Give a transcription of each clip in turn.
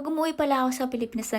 Pag umuwi pala ako sa Pilipinas,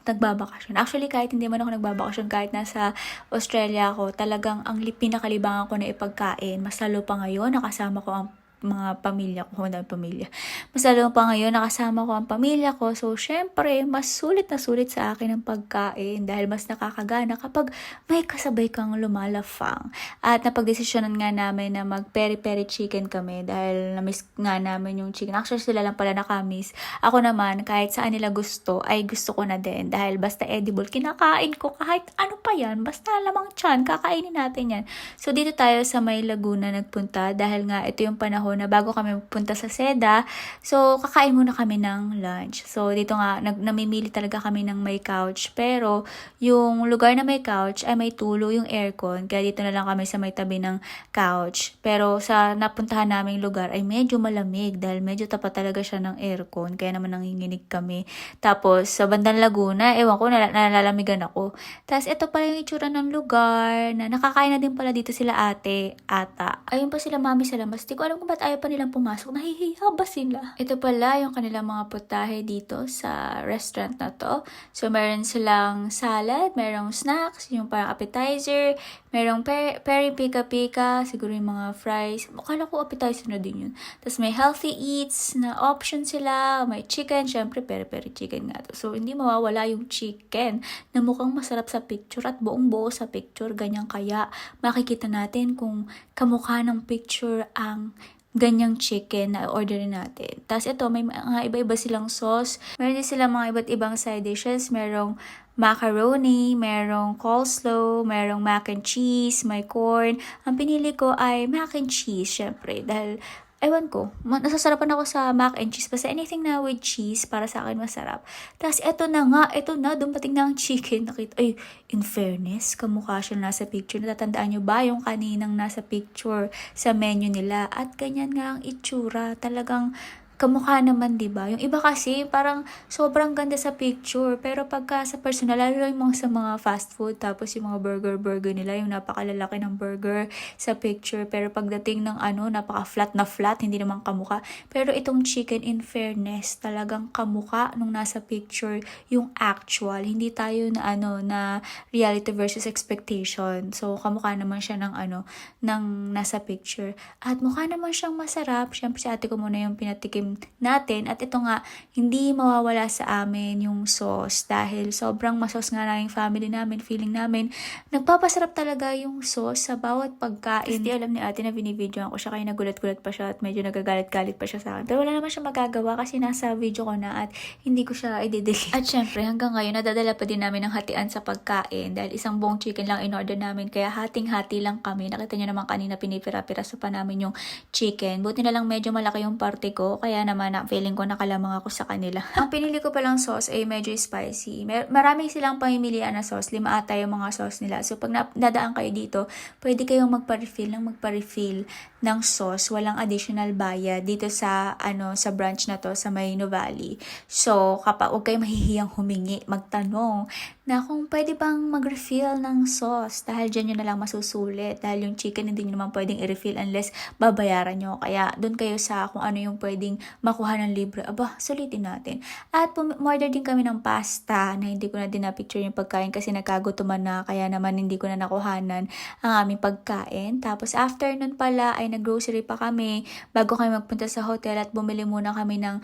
nagbabakasyon. Actually, kahit hindi man ako nagbabakasyon, kahit nasa Australia ako, talagang ang pinakalibangan ko na ipagkain. Mas lalo pa ngayon, nakasama ko ang mga pamilya ko, hindi pamilya. Mas lalo pa ngayon, nakasama ko ang pamilya ko. So, syempre, mas sulit na sulit sa akin ang pagkain dahil mas nakakagana kapag may kasabay kang lumalafang. At napagdesisyonan nga namin na mag peri-peri chicken kami dahil na-miss nga namin yung chicken. Actually, sila lang pala nakamiss. Ako naman, kahit saan nila gusto, ay gusto ko na din. Dahil basta edible, kinakain ko kahit ano pa yan. Basta lamang tiyan, kakainin natin yan. So, dito tayo sa May Laguna nagpunta dahil nga ito yung panahon na bago kami punta sa Seda. So, kakain muna kami ng lunch. So, dito nga, namimili talaga kami ng may couch. Pero, yung lugar na may couch ay may tulo yung aircon. Kaya dito na lang kami sa may tabi ng couch. Pero, sa napuntahan naming lugar ay medyo malamig dahil medyo tapat talaga siya ng aircon. Kaya naman nanginginig kami. Tapos, sa bandang Laguna, ewan ko, nalalamigan ako. Tapos, ito pala yung itsura ng lugar na nakakain na din pala dito sila ate, ata. Ayun pa sila mami sa labas. Di ko alam kung ba't ayaw pa nilang pumasok. Nahihiya ba sila? Ito pala yung kanilang mga putahe dito sa restaurant na to. So, meron silang salad, merong snacks, yung parang appetizer, merong peri pika-pika, siguro yung mga fries. Akala ko appetizer na din yun. Tapos may healthy eats na option sila. May chicken, syempre peri-peri chicken nga to. So, hindi mawawala yung chicken na mukhang masarap sa picture at buong-buo sa picture. Ganyan kaya makikita natin kung kamukha ng picture ang ganyang chicken na orderin natin. Tapos ito, may mga iba-iba silang sauce. Meron din silang mga iba't ibang side dishes. Merong macaroni, merong coleslaw, merong mac and cheese, may corn. Ang pinili ko ay mac and cheese, syempre. Dahil, ewan ko, nasasarapan ako sa mac and cheese. Basta anything na with cheese, para sa akin masarap. Tapos, eto na, dumating na ang chicken. Nakita, ay, in fairness, kamukha siya nasa picture. Natatandaan nyo ba yung kaninang nasa picture sa menu nila? At ganyan nga ang itsura. Talagang kamukha naman, 'di ba? Yung iba kasi parang sobrang ganda sa picture, pero pagka sa personal, lalo yung mga sa mga fast food, tapos yung mga burger nila, yung napakalalaki ng burger sa picture, pero pagdating ng napaka-flat na flat, hindi naman kamukha. Pero itong chicken, in fairness, talagang kamukha nung nasa picture, yung actual. Hindi tayo na reality versus expectation. So, kamukha naman siya ng nasa picture. At mukha naman siyang masarap. Siyempre, si ate ko muna yung pinatikim natin. At ito nga, hindi mawawala sa amin yung sauce dahil sobrang masos nga na yung family namin, feeling namin. Nagpapasarap talaga yung sauce sa bawat pagkain. Hindi alam ni ate na binibidyoan ko siya, kaya nagulat-gulat pa siya at medyo nagagalit-galit pa siya sa akin. Pero wala naman siya magagawa kasi nasa video ko na at hindi ko siya i-delete. At syempre, hanggang ngayon, nadadala pa din namin ng hatian sa pagkain dahil isang buong chicken lang in-order namin. Kaya hating-hati lang kami. Nakita niyo naman kanina pinipira-piraso pa namin yung chicken. Buti na lang medyo malaki yung parte ko. Kaya naman feeling ko nakalamang ako sa kanila. Ang pinili ko palang sauce ay medyo spicy. Marami silang pamimilian na sauce. 5 ata yung mga sauce nila. So pag nadaan kayo dito, pwede kayong magpa-refill ng sauce. Walang additional bayad dito sa sa branch na to sa May Nuvali. So kapag huwag kayong mahihiyang humingi, magtanong na kung pwede bang mag-refill ng sauce dahil dyan nyo na lang masusulit dahil yung chicken hindi nyo naman pwedeng i-refill unless babayaran nyo. Kaya doon kayo sa kung ano yung pwedeng makuha ng libre. Aba, sulitin natin. At order din kami ng pasta na hindi ko na din na-picture yung pagkain kasi nagkagutuman na kaya naman hindi ko na nakuhanan ang aming pagkain. Tapos after nun pala ay nag-grocery pa kami bago kami magpunta sa hotel at bumili muna kami ng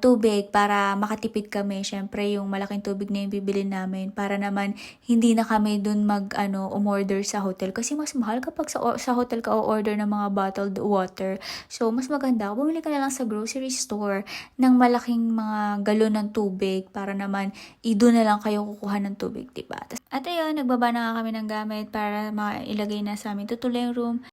tubig para makatipid kami. Syempre yung malaking tubig na yung bibili namin para naman hindi na kami dun umorder sa hotel kasi mas mahal kapag sa hotel ka o-order ng mga bottled water. So mas maganda bumili ka na lang sa grocery store ng malaking mga galon ng tubig para naman doon na lang kayo kukuha ng tubig, diba? At ayun, nagbaba na nga kami ng gamit para mailagay na sa amin tutulong room.